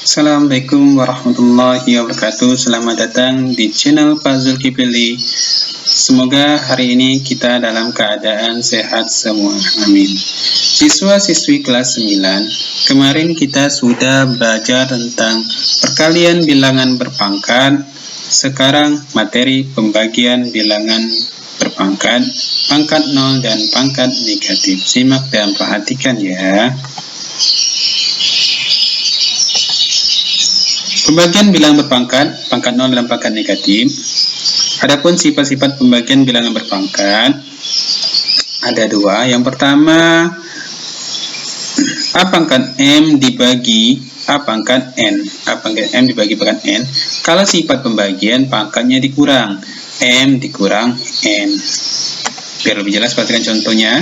Assalamualaikum warahmatullahi wabarakatuh. Selamat datang di channel Pak Zulkifli. Semoga hari ini kita dalam keadaan sehat semua. Amin. Siswa-siswi kelas 9, kemarin kita sudah belajar tentang perkalian bilangan berpangkat. Sekarang materi pembagian bilangan berpangkat, pangkat 0 dan pangkat negatif. Simak dan perhatikan ya. Pembagian bilangan berpangkat, pangkat 0 dan pangkat negatif. Adapun sifat-sifat pembagian bilangan berpangkat ada dua. Yang pertama, A pangkat M dibagi A pangkat N. A pangkat M dibagi pangkat N. Kalau sifat pembagian pangkatnya dikurang, M dikurang N. Biar lebih jelas, perhatikan contohnya.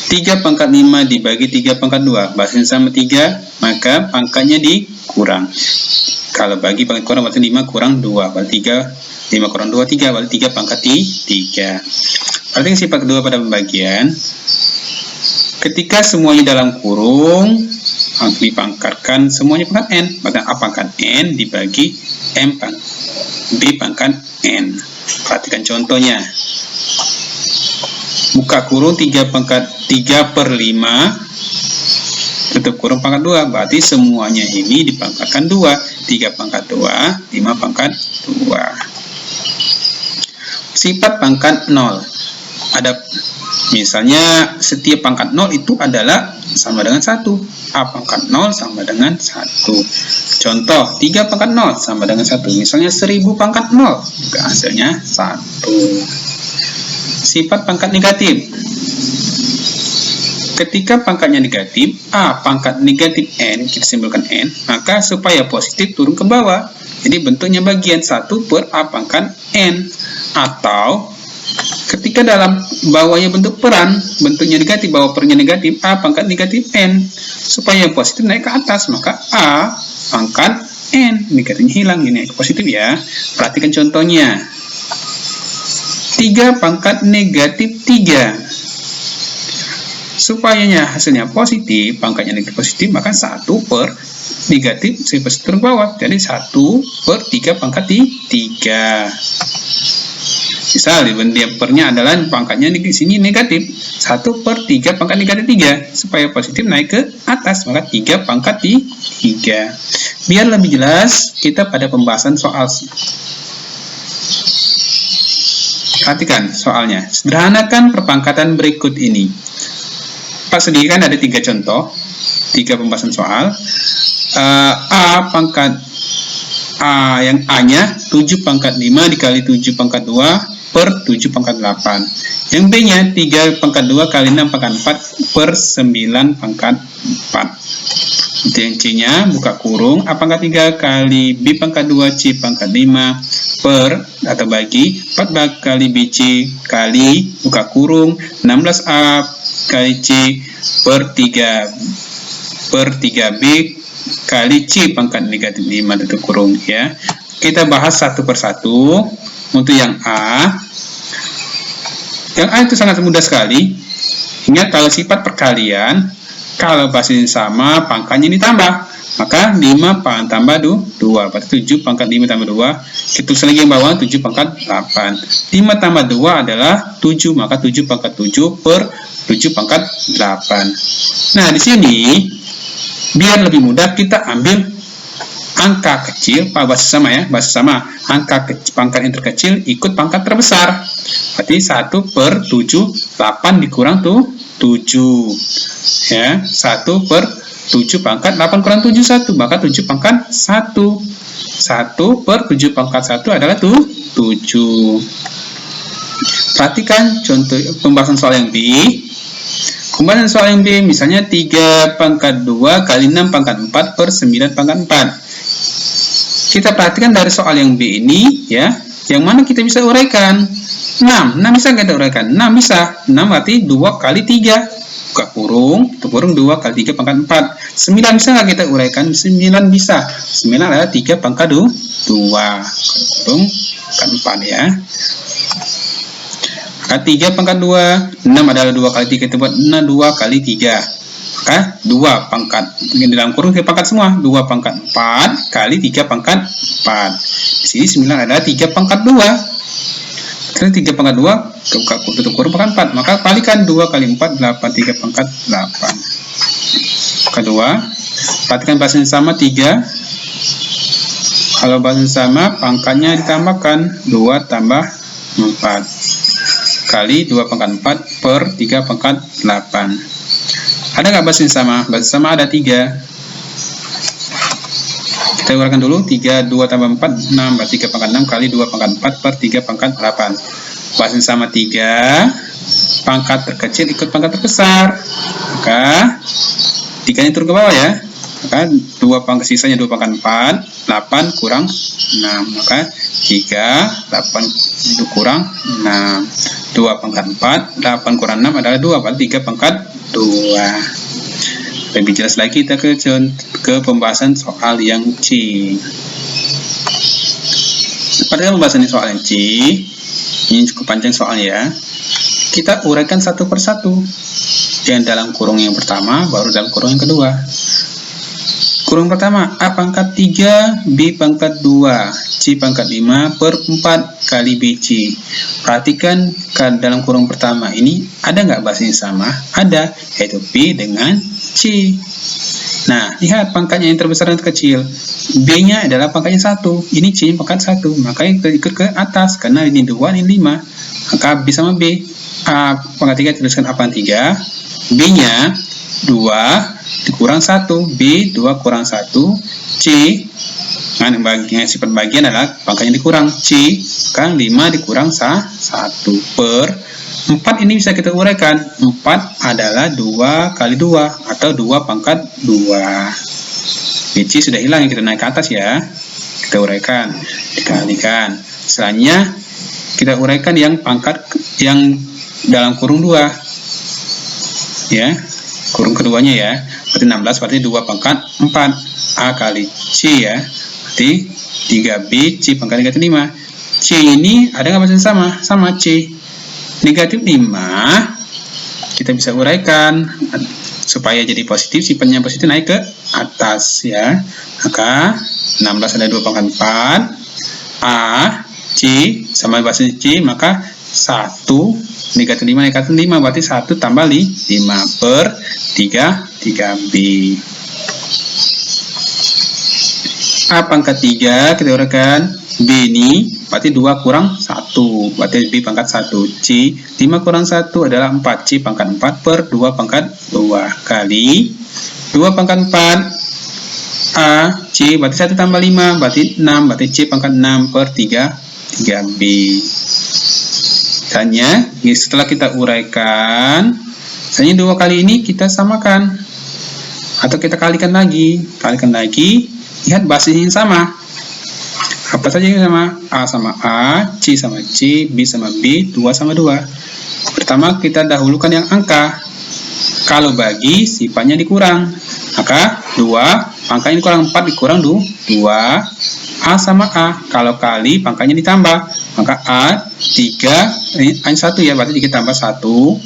3 pangkat 5 dibagi 3 pangkat 2, bahasin sama 3, maka pangkatnya dikurang. Kalau bagi pangkat kurang berarti 5 kurang 2, berarti 3, 5 kurang 2, 3, berarti 3 pangkat 3. Berarti sifat kedua pada pembagian, ketika semuanya dalam kurung, dipangkatkan semuanya pangkat N, maka A pangkat N dibagi B pangkat N. Perhatikan contohnya. Buka kurung 3 per 5 tutup kurung pangkat 2, berarti semuanya ini dipangkatkan 2, 3 pangkat 2, 5 pangkat 2. Sifat pangkat 0 ada, misalnya setiap pangkat 0 itu adalah sama dengan 1. A pangkat 0 sama dengan 1. Contoh, 3 pangkat 0 sama dengan 1. Misalnya 1000 pangkat 0, juga hasilnya 1. Sifat pangkat negatif. Ketika pangkatnya negatif, A pangkat negatif N, kita simbolkan N, maka supaya positif turun ke bawah. Jadi bentuknya bagian 1 per A pangkat N. Atau ketika dalam bawahnya bentuk peran, bentuknya negatif, bawah pernya negatif, A pangkat negatif N. Supaya positif naik ke atas, maka A pangkat N. Negatifnya hilang, ini naik ke positif ya. Perhatikan contohnya. 3 pangkat negatif 3. Supaya hasilnya positif, pangkatnya negatif positif, maka 1 per negatif positif turun ke bawah. Jadi 1 per 3 pangkat 3. Misal dia pernya adalah pangkatnya di sini negatif. 1 per 3 pangkat negatif 3. Supaya positif naik ke atas, maka 3 pangkat 3. Biar lebih jelas, kita pada pembahasan soal. Perhatikan soalnya. Sederhanakan perpangkatan berikut ini. Pak sediakan ada 3 contoh, 3 pembahasan soal. A pangkat A yang A-nya 7 pangkat 5 dikali 7 pangkat 2 per 7 pangkat 8. Yang B-nya 3 pangkat 2 kali 6 pangkat 4 per 9 pangkat 4. Yang C-nya buka kurung A pangkat 3 kali B pangkat 2 C pangkat 5 per atau bagi 4 kali BC kali buka kurung 16A kali C per 3B kali C pangkat negatif 5 tutup kurung ya. Kita bahas satu persatu. Untuk yang A itu sangat mudah sekali. Ingat, kalau sifat perkalian, kalau bahasin sama pangkatnya ditambah, maka 5 tambah 2 berarti 7 pangkat 5 tambah 2. Kita tulis lagi yang bawah 7 pangkat 8. 5 tambah 2 adalah 7, maka 7 pangkat 7 per 7 pangkat 8. Nah, di sini biar lebih mudah kita ambil angka kecil, bahasa sama ya, bahasa sama. Angka pangkat yang terkecil ikut pangkat terbesar. Berarti 1 per 7, 8 dikurang 7. Ya, 1 per 7 pangkat 8 kurang 7, 1, maka 7 pangkat 1. 1 per 7 pangkat 1 adalah 7. Perhatikan contoh pembahasan soal yang B. Pembahasan soal yang B, misalnya 3 pangkat 2 kali 6 pangkat 4 per 9 pangkat 4. Kita perhatikan dari soal yang B ini, ya, yang mana kita bisa uraikan. 6 bisa nggak kita uraikan? 6 bisa. 6 berarti 2 kali 3. Buka kurung, tutup kurung 2 kali 3 pangkat 4. 9 bisa nggak kita uraikan? 9 bisa. 9 adalah 3 pangkat 2. Kurung pangkat 4 ya. Maka 3 pangkat 2, 6 adalah 2 kali 3, itu buat 2 kali 3. Maka 2 pangkat, di dalam kurung kita pangkat semua, 2 pangkat 4 kali 3 pangkat 4. Di sini 9 adalah 3 pangkat 2. Karena 3 pangkat 2, tutup kurung pangkat 4. Maka kalikan 2 kali 4, 8. 3 pangkat 8. Kedua, perhatikan bahasan sama 3. Kalau bahasan sama, pangkatnya ditambahkan 2 tambah 4 kali 2 pangkat 4 per 3 pangkat 8. Ada nggak bahasan sama? Bahasan sama ada 3. Kita uraikan dulu. 3, 2 tambah 4, 6. Berarti 3 pangkat 6 kali 2 pangkat 4 per 3 pangkat 8. Bahasan sama 3. Pangkat terkecil ikut pangkat terbesar. Maka 3-nya turun ke bawah ya. Maka 2 pangkat sisanya 2 pangkat 4. 8 kurang 6. Maka 3, 8 itu kurang 6. 2 pangkat 4, 8 kurang 6 adalah 2. Berarti 3 pangkat 2. Lebih jelas lagi kita ke pembahasan soal yang C. Pada pembahasan soal yang C, ini cukup panjang soalnya ya. Kita uraikan satu persatu. Yang dalam kurung yang pertama, baru dalam kurung yang kedua. Kurung pertama, A pangkat 3, B pangkat 2, C pangkat 5 per 4 kali BC. Perhatikan dalam kurung pertama ini, ada nggak bahasa yang sama? Ada, yaitu B dengan C. Nah, lihat pangkatnya yang terbesar dan terkecil. B-nya adalah pangkatnya 1, ini C-nya pangkat 1, maka kita ikut ke atas, karena ini 2, ini 5. Maka B sama B. A pangkat 3 tuliskan A pangkat 3, B-nya 2 dikurang 1, B 2 kurang 1, C kan sifat bagian adalah pangkatnya dikurang, C kan 5 dikurang 1 per 4. Ini bisa kita uraikan, 4 adalah 2 kali 2 atau 2 pangkat 2. BC sudah hilang, yang kita naik ke atas ya, kita uraikan, dikalikan. Selanjutnya kita uraikan yang pangkat yang dalam kurung 2 ya, kurung keduanya ya. Berarti 16, berarti 2 pangkat 4. A kali C ya. Berarti 3B, C pangkat negatif 5. C ini ada nggak bahasa sama? Sama C. Negatif 5. Kita bisa uraikan. Supaya jadi positif, sifatnya positif naik ke atas ya. Maka 16 ada 2 pangkat 4. A, C, sama bahasa C, maka 1. Negatif 5, negatif 5, berarti 1 tambah 5 per 3B. A pangkat 3, kita uraikan. B ini, berarti 2 kurang 1, berarti B pangkat 1. C, 5 kurang 1 adalah 4. C pangkat 4 per 2 pangkat 2 kali 2 pangkat 4. A, C, berarti 1 tambah 5, berarti 6, berarti C pangkat 6 per 3B. Tanya, setelah kita uraikan, misalnya 2 kali ini kita samakan atau kita kalikan lagi, lihat basisnya yang sama. Apa saja yang sama? A sama A, C sama C, B sama B, 2 sama 2. Pertama kita dahulukan yang angka. Kalau bagi, sifatnya dikurang. Maka 2, pangkanya dikurang, 4 dikurang 2. A sama A, kalau kali pangkanya ditambah, maka A 3, ini hanya 1 ya, berarti kita tambah 1.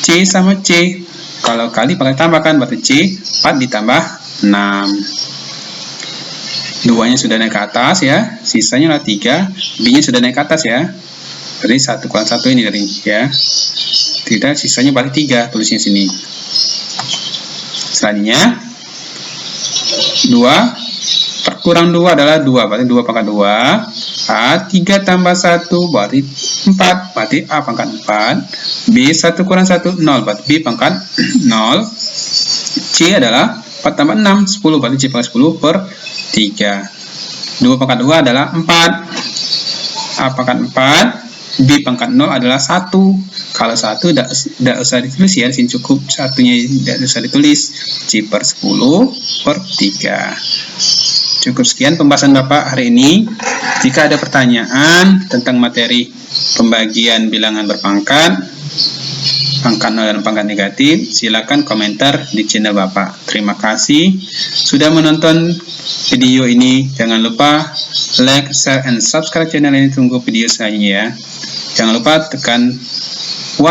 C sama C, kalau kali pangkanya tambahkan, berarti C 4 ditambah 6. 2-nya sudah naik ke atas ya, sisanya adalah 3, B-nya sudah naik ke atas ya, berarti 1 kurang 1 ini dari ya, tidak, sisanya berarti 3, tulisnya sini. Selanjutnya 2 kurang 2 adalah 2, berarti 2 pangkat 2. A 3 tambah 1 berarti 4, berarti A pangkat 4. B 1 kurang 1, 0, berarti B pangkat 0. C adalah 4 tambah 6, 10, berarti C pangkat 10 per 3. 2 pangkat 2 adalah 4. A pangkat 4, B pangkat 0 adalah 1. Kalau 1 tidak usah ditulis ya, di sini cukup satunya tidak usah ditulis. C per 10 per 3. Cukup sekian pembahasan Bapak hari ini. Jika ada pertanyaan tentang materi pembagian bilangan berpangkat, pangkat 0 dan pangkat negatif, silakan komentar di channel Bapak. Terima kasih sudah menonton video ini. Jangan lupa like, share, and subscribe channel ini. Tunggu video selanjutnya ya. Jangan lupa tekan warna